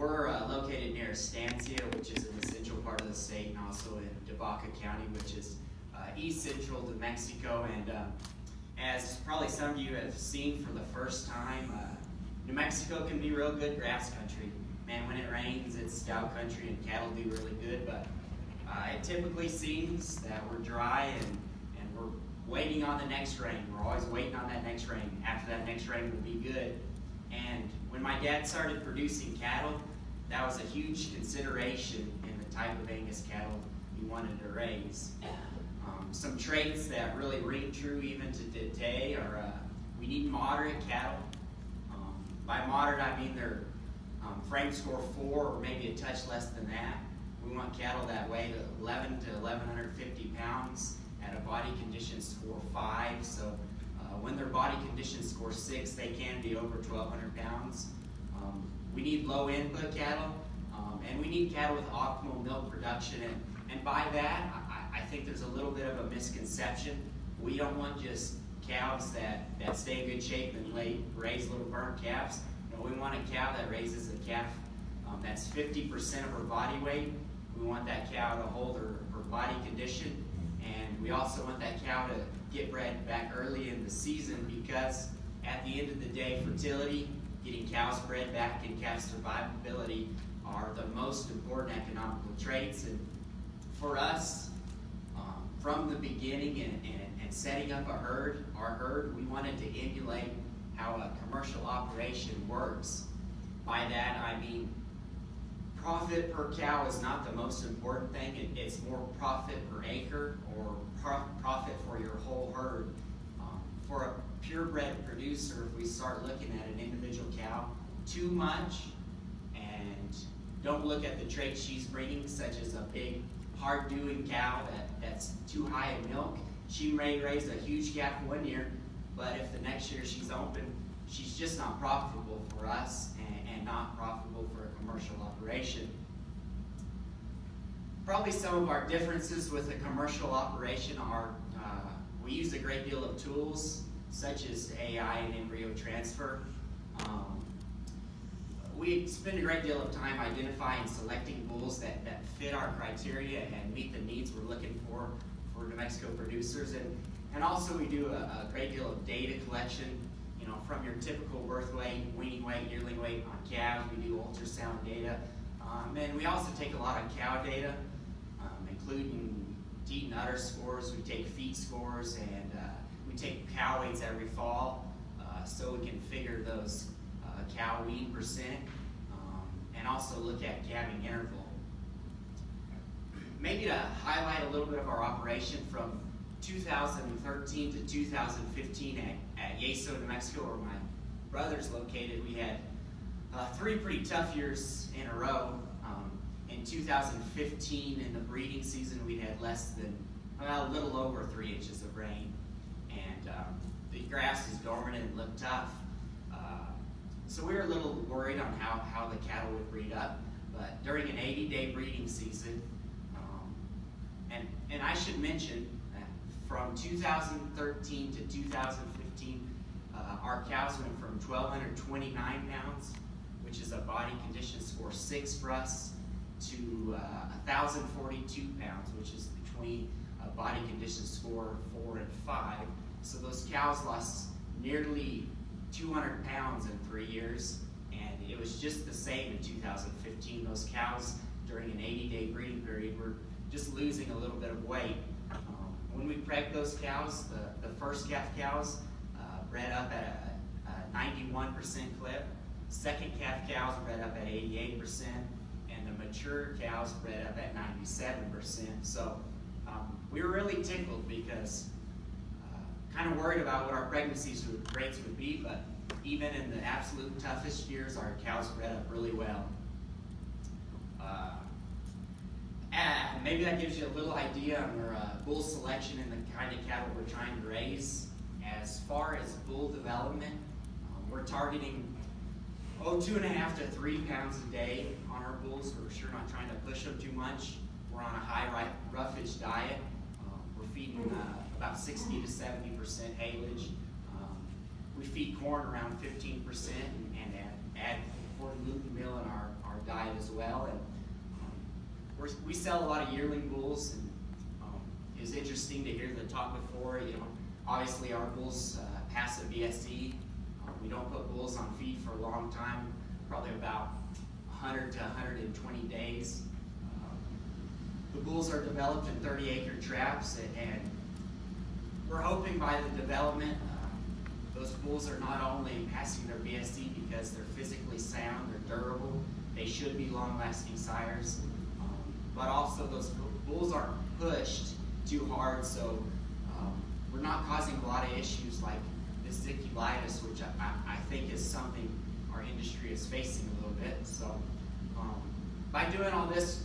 We're located near Estancia, which is in the central part of the state, and also in Debaca County, which is east central to Mexico. And as probably some of you have seen for the first time, New Mexico can be real good grass country. Man, when it rains, it's cow country and cattle do really good, but it typically seems that we're dry and we're waiting on the next rain. We're always waiting on that next rain. After that next rain will be good. And when my dad started producing cattle, that was a huge consideration in the type of Angus cattle he wanted to raise. Some traits that really ring true even to today are we need moderate cattle. By moderate, I mean they're frame score 4 or maybe a touch less than that. We want cattle that weigh 11 to 1,150 pounds at a body condition score 5. So when their body condition score 6, they can be over 1,200 pounds. We need low input cattle, and we need cattle with optimal milk production. And by that, I think there's a little bit of a misconception. We don't want just cows that stay in good shape and raise little burnt calves. No, we want a cow that raises a calf that's 50% of her body weight. We want that cow to hold her body condition, and we also want that cow to get bred back early in the season, because at the end of the day, fertility, getting cows bred back, and calf survivability are the most important economical traits. And for us, from the beginning and setting up our herd, we wanted to emulate how a commercial operation works. By that, I mean profit per cow is not the most important thing. It's more profit per acre, or profit for your whole herd. For a purebred producer, if we start looking at an individual cow too much and don't look at the traits she's bringing, such as a big, hard-doing cow that's too high in milk, she may raise a huge calf one year, but if the next year she's open, she's just not profitable for us and not profitable for a commercial operation. Probably some of our differences with a commercial operation are we use a great deal of tools, such as AI and embryo transfer. We spend a great deal of time identifying and selecting bulls that fit our criteria and meet the needs we're looking for New Mexico producers. And also we do a great deal of data collection, from your typical birth weight, weaning weight, yearling weight on calves. We do ultrasound data. And we also take a lot of cow data, including teat and udder scores. We take feet scores, and we take cow weights every fall, so we can figure those cow wean percent, and also look at calving interval. Maybe to highlight a little bit of our operation from 2013 to 2015 at Yeso, New Mexico, where my brother's located, we had 3 pretty tough years in a row. In 2015, in the breeding season, we had a little over 3 inches of rain, and the grass is dormant and looked tough. So we were a little worried on how the cattle would breed up. But during an 80-day breeding season, and I should mention that from 2013 to 2015, our cows went from 1,229 pounds, which is a body condition score 6 for us, to 1,042 pounds, which is between a body condition score 4 and 5. So those cows lost nearly 200 pounds in 3 years, and it was just the same in 2015. Those cows during an 80-day breeding period were just losing a little bit of weight. When we pregged those cows, the first calf cows bred up at a 91% clip. Second calf cows bred up at 88%, and the mature cows bred up at 97%. So we were really tickled, because kind of worried about what our pregnancy rates would be, but even in the absolute toughest years, our cows bred up really well. Maybe that gives you a little idea on our bull selection and the kind of cattle we're trying to raise. As far as bull development, we're targeting 2.5 to 3 pounds a day on our bulls. We're sure not trying to push them too much. We're on a high roughage diet. We're feeding about 60 to 70% haylage. We feed corn around 15% and add quarter gluten meal in our diet as well. And we sell a lot of yearling bulls, and it was interesting to hear the talk before. Obviously our bulls pass a BSE. We don't put bulls on feed for a long time, probably about 100 to 120 days. The bulls are developed in 30-acre traps, and we're hoping by the development, those bulls are not only passing their BSE because they're physically sound, they're durable, they should be long-lasting sires, but also those bulls aren't pushed too hard, so we're not causing a lot of issues like vesiculitis, which I think is something our industry is facing a little bit. So by doing all this,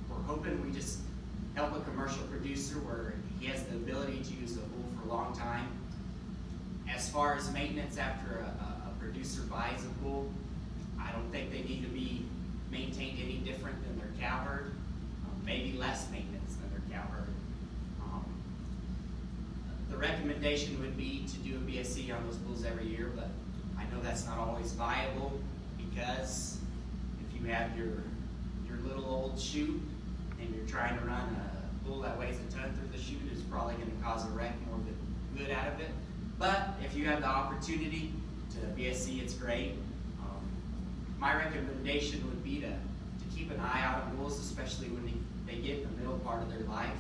we're hoping we just help a commercial producer where he has the ability to use a bull for a long time. As far as maintenance after a producer buys a bull, I don't think they need to be maintained any different than their cow herd, maybe less maintenance than their cow herd. The recommendation would be to do a BSE on those bulls every year, but I know that's not always viable, because if you have your little old chute and you're trying to run a bull that weighs a ton through the chute, it's probably going to cause a wreck more than good out of it. But if you have the opportunity to BSE, it's great. My recommendation would be to keep an eye out on bulls, especially when they get in the middle part of their life.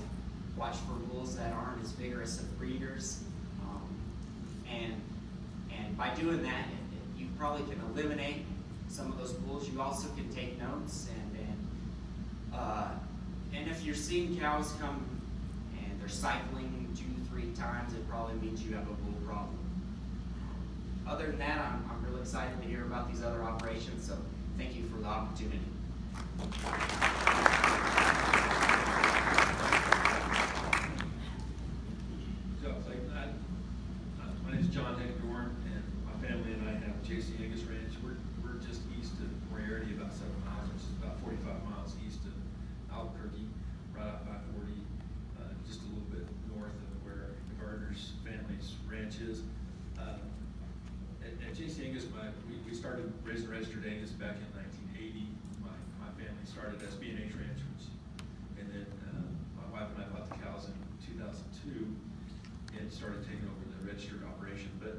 Watch for bulls that aren't as vigorous of breeders, and by doing that, you probably can eliminate some of those bulls. You also can take notes, and if you're seeing cows come and they're cycling 2-3 times, it probably means you have a bull problem. Other than that, I'm really excited to hear about these other operations, so thank you for the opportunity. My name is Heckendorn, and my family and I have Angus Ranch. We're just east of Moriarty, about 7 miles, which is about 45 miles east of Albuquerque, right off I-40, just a little bit north of where the Gardner's family's ranch is. At Angus, we started raising registered Angus back in 1980. My family started as B&H ranchers, and then my wife and I bought the cows in 2002 and started taking over the registered operation. But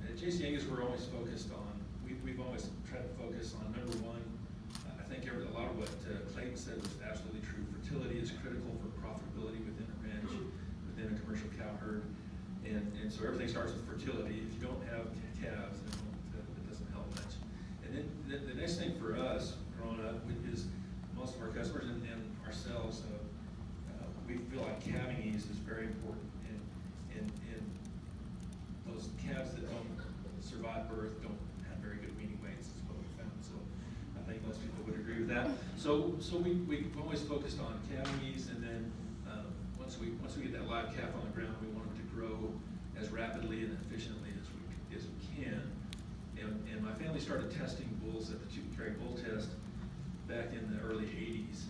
at Angus, we're always focused on, we've always tried to focus on, number one, I think a lot of what Clayton said was absolutely true. Fertility is critical for profitability within a ranch, within a commercial cow herd. And so everything starts with fertility. If you don't have calves, then it doesn't help much. And then the next thing for us, growing up, is most of our customers and ourselves, we feel like calving ease is very important. And those calves that don't survive birth don't have very good weaning weights, is what we found. So I think most people would agree with that. So we've always focused on calving ease, and then once we get that live calf on the ground, we want them to grow as rapidly and efficiently as we can. And my family started testing bulls at the Chicken Carry Bull Test back in the early 80s.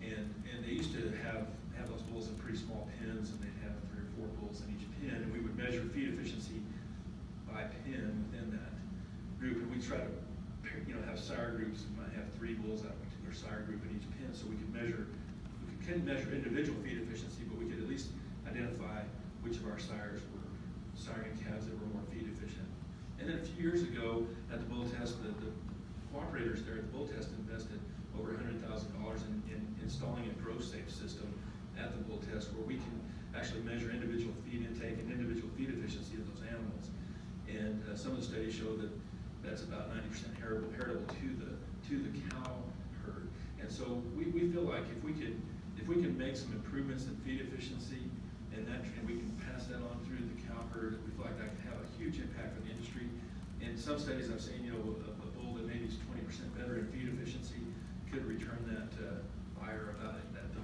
And they used to have those bulls in pretty small pens, and they'd have 3 or 4 bulls in each pen, and we would measure feed efficiency by pen within that group. And we try to have sire groups. We might have 3 bulls out of a particular sire group in each pen, so we couldn't measure individual feed efficiency, but we could at least identify which of our sires were siring calves that were more feed efficient. And then a few years ago at the bull test, the cooperators there at the bull test invested over $100,000 in installing a grow-safe system at the bull test, where we can actually measure individual feed intake and individual feed efficiency of those animals. And some of the studies show that that's about 90% heritable to the cow herd. And so we feel like if we can make some improvements in feed efficiency, and we can pass that on through the cow herd, we feel like that can have a huge impact on the industry. In some studies I've seen, a bull that maybe is 20% better in feed efficiency could return that buyer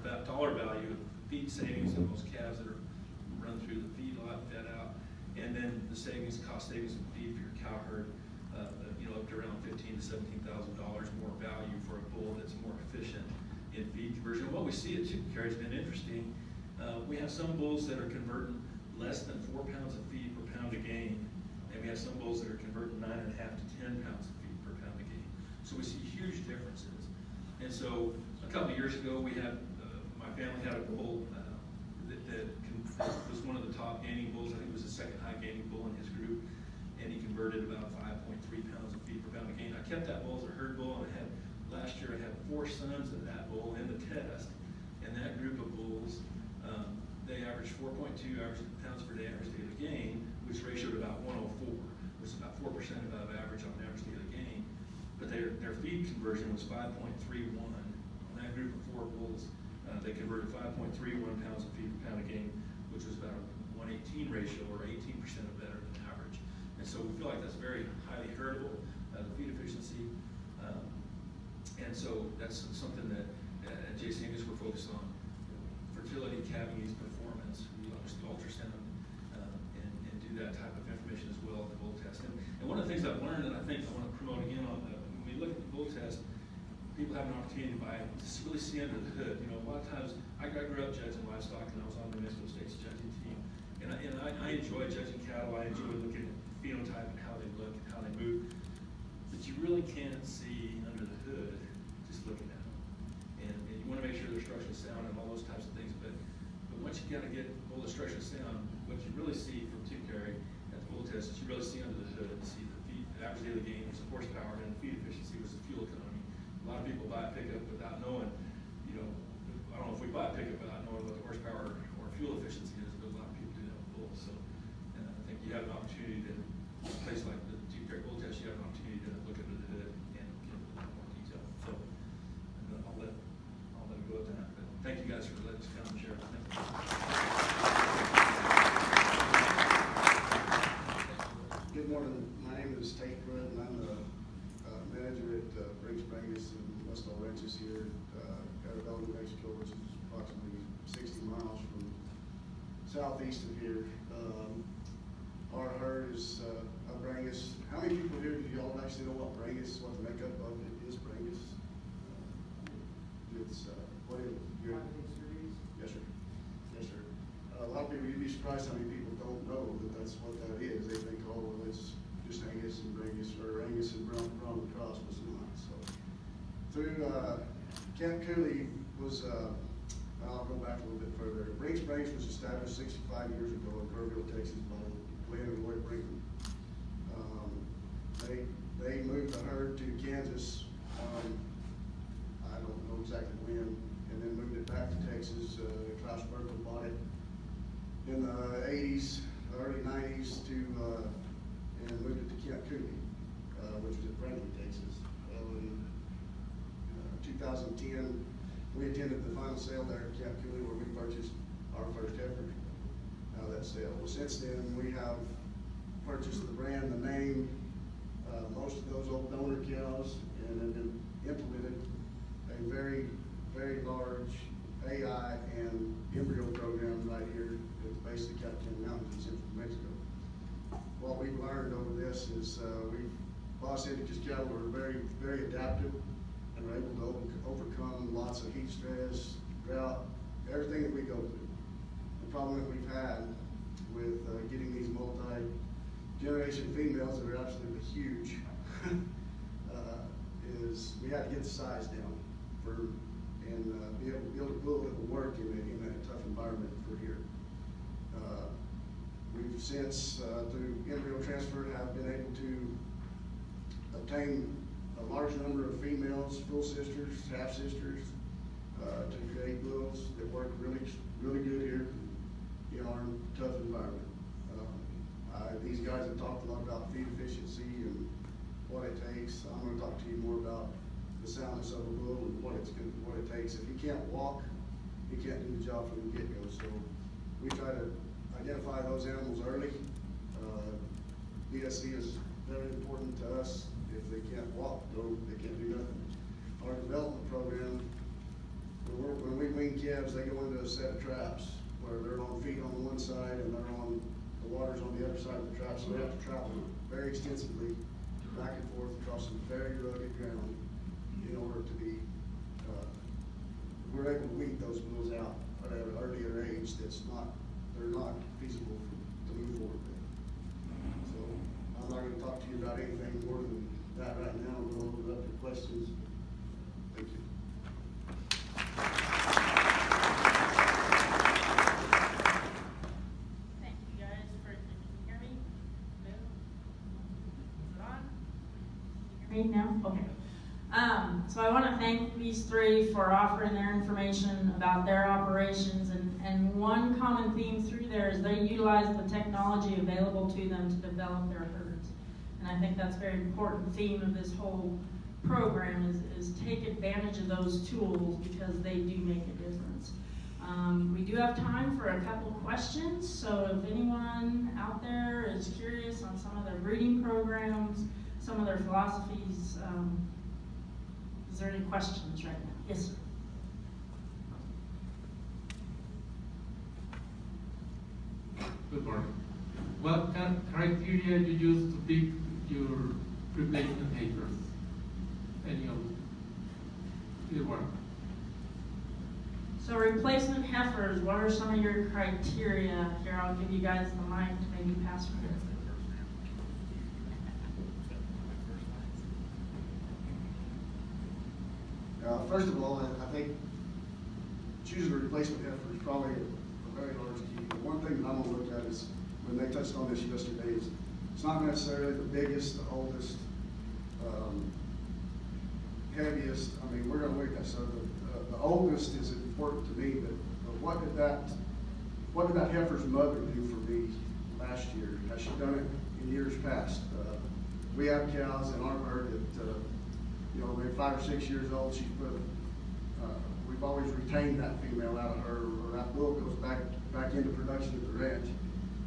that dollar value of feed savings of those calves that are run through the feedlot, fed out, and then the cost savings of feed for your cow herd, up to around $15,000 to $17,000 more value for a bull that's more efficient in feed conversion. What we see at Chicken Carry has been interesting. We have some bulls that are converting less than 4 pounds of feed per pound of gain, and we have some bulls that are converting 9.5 to 10 pounds of feed per pound of gain. So we see huge differences. And so a couple of years ago, we had, my family had a bull that was one of the top gaining bulls. I think it was the second high gaining bull in his group. And he converted about 5.3 pounds of feed per pound of gain. I kept that bull as a herd bull, and last year I had 4 sons of that bull in the test. And that group of bulls, they averaged 4.2 pounds per day average daily gain, which ratioed about 104, which is about 4% above average on average daily gain. But their feed conversion was 5.31. On that group of 4 bulls, they converted 5.31 pounds of feed per pound of gain, which was about a 118 ratio, or 18% better than average. And so we feel like that's very highly heritable, the feed efficiency. And so that's something that at JC Angus we're focused on. Fertility, calving needs, performance. We obviously ultrasound and do that type of information as well at the bull test. And one of the things I've learned, and I think I want to promote again on when we look at the bull test, people have an opportunity to really see under the hood. You know, a lot of times I grew up judging livestock, and I was on the Mexico State's judging team, and I enjoy judging cattle. I enjoy looking at phenotype and how they look and how they move, but you really can't see under the hood just looking at them. And you want to make sure they're structurally sound and all those types of things. But once you got to get bull structurally sound, what you really see from tooth carry at the bull test is you really see under the hood and see the feed, the average daily gain was the horsepower, and the feed efficiency was the fuel economy. A lot of people buy a pickup without knowing, you know, I don't know if we buy a pickup without knowing what the horsepower or fuel efficiency is, but a lot of people do that with bulls. So I think you have an opportunity to, in a place like the tooth carry bull test, you have an opportunity to look under the hood and get a little more detail. So I'll let it go at that. But thank you guys for letting us come and share. Good morning. My name is Tate, and I'm the manager at Brinks, Brangus, and Westall Ranches here at Arabella, New Mexico, which is approximately 60 miles from southeast of here. Our herd is a Brangus. How many people here do y'all actually know what Brangus, what the makeup of it is, Brangus? It's what is it? Yes, sir. Yes, sir. A lot of people, you'd be surprised how many people don't know that that's what that is. They think, oh, well, it's just Angus and Brangus, or Angus and Brown Cross, was not. So through Camp Cooley was, I'll go back a little bit further. Brinks was established 65 years ago in Kerrville, Texas by Glenn and Lloyd Brinkman. They moved the herd to Kansas, I don't know exactly when, and then moved it back to Texas. Klaus Berkel bought it in the 80s, early 90s and moved it to Camp Cooley, which was in Franklin, Texas. In 2010, we attended the final sale there at Camp Cooley, where we purchased our first heifer out of that sale. Well, since then, we have purchased the brand, the name, most of those old donor cows, and have been implemented a very, very large AI and embryo program right here at the base of the Captain Mountains in central Mexico. What we've learned over this is Los Angeles cattle are very, very adaptive and are able to overcome lots of heat stress, drought, everything that we go through. The problem that we've had with getting these multi-generation females that are absolutely huge is we have to get the size down and be able to build a bull that will work in a tough environment for here. We've since, through embryo transfer, have been able to obtain a large number of females, full sisters, half sisters, to create bulls that work really, really good here in our tough environment. These guys have talked a lot about feed efficiency and what it takes. I'm going to talk to you more about the soundness of a bull and what it takes. If he can't walk, he can't do the job from the get-go. So we try to identify those animals early. BSC is very important to us. If they can't walk, though, they can't do nothing. Our development program, when we wean calves, they go into a set of traps where they're on feet on the one side and they're on the water's on the other side of the trap. So we have to travel very extensively back and forth across some very rugged ground in order to be, we're able to weed those bulls out at an earlier age they're not feasible to move forward with. So I'm not going to talk to you about anything more than that right now. We'll open it up to questions. So I want to thank these three for offering their information about their operations, and one common theme through there is they utilize the technology available to them to develop their herds. And I think that's a very important theme of this whole program is take advantage of those tools because they do make a difference. We do have time for a couple questions, so if anyone out there is curious on some of their breeding programs, some of their philosophies, is there any questions right now? Yes, sir. Good morning. What kind of criteria you use to pick your replacement heifers? Any of either one? So replacement heifers, what are some of your criteria? Here, I'll give you guys the mic to maybe pass from here. First of all, I think choosing a replacement heifer is probably a very large key. The one thing that I'm gonna look at is, when they touched on this yesterday, is it's not necessarily the biggest, the oldest, heaviest. I mean, we're gonna look at that. So the oldest is important to me, but what did that heifer's mother do for me last year? Has she done it in years past? We have cows in our herd that, they're 5 or 6 years old. She's put, we've always retained that female out of her, or that bull goes back into production at the ranch.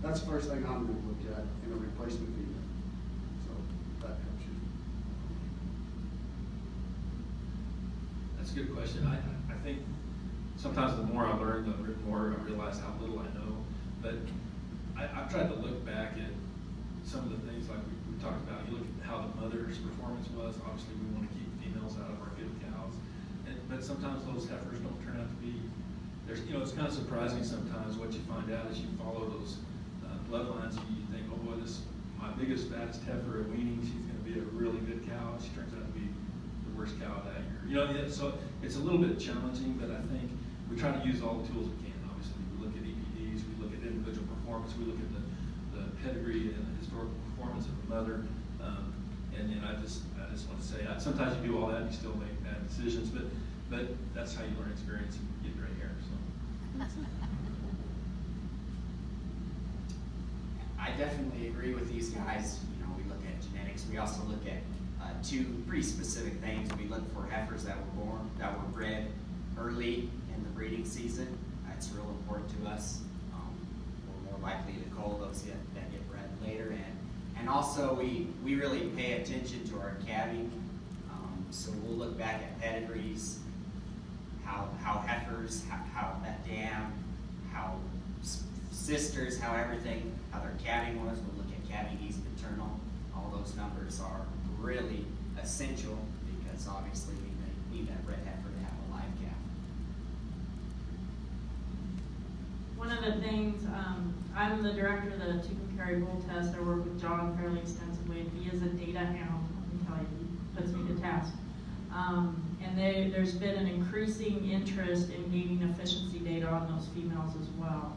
That's the first thing I'm going to look at in a replacement female. So that helps you. That's a good question. I think sometimes the more I learn, the more I realize how little I know. But I've tried to look back at some of the things like we talked about. You look at how the mother's performance was. Obviously, we want to keep females out of our good cows. But sometimes those heifers don't turn out to be, it's kind of surprising sometimes what you find out as you follow those bloodlines. You think, oh boy, my biggest, fattest heifer at weaning, she's going to be a really good cow. She turns out to be the worst cow that year. So it's a little bit challenging, but I think we try to use all the tools we can. Obviously, we look at EPDs, we look at individual performance, we look at the pedigree and the historical performance of the mother. And then I just want to say, sometimes you do all that and you still make bad decisions, but that's how you learn experience and get gray hair. So. I definitely agree with these guys. We look at genetics. We also look at two pretty specific things. We look for heifers that were bred early in the breeding season. That's real important to us. We're more likely to cull those that get bred later, and also we really pay attention to our calving. So we'll look back at pedigrees, how heifers, how that dam, how sisters, how their calving was. We'll look at calving east maternal. All those numbers are really essential because obviously we need that red heifer to have a live calf. One of the things, I'm the director of the tooth and carry bull test. I work with John fairly extensively, and he is a data hound. Let me tell you, he puts me to task. And there's been an increasing interest in gaining efficiency data on those females as well.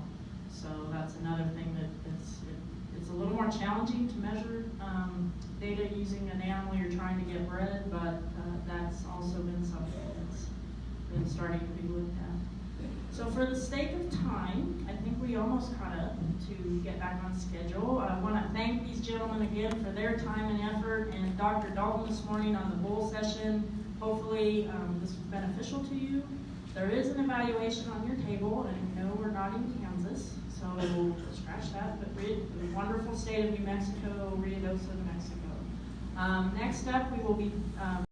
So that's another thing it's a little more challenging to measure data using an animal you're trying to get bred, but that's also been something that's been starting to be looked at. So for the sake of time, I think we almost caught up to get back on schedule. I want to thank these gentlemen again for their time and effort, and Dr. Dalton this morning on the bull session. Hopefully this was beneficial to you. There is an evaluation on your table, and no, we're not in Kansas, so we'll scratch that, but the wonderful state of New Mexico, Ruidoso, New Mexico. Next up, we will be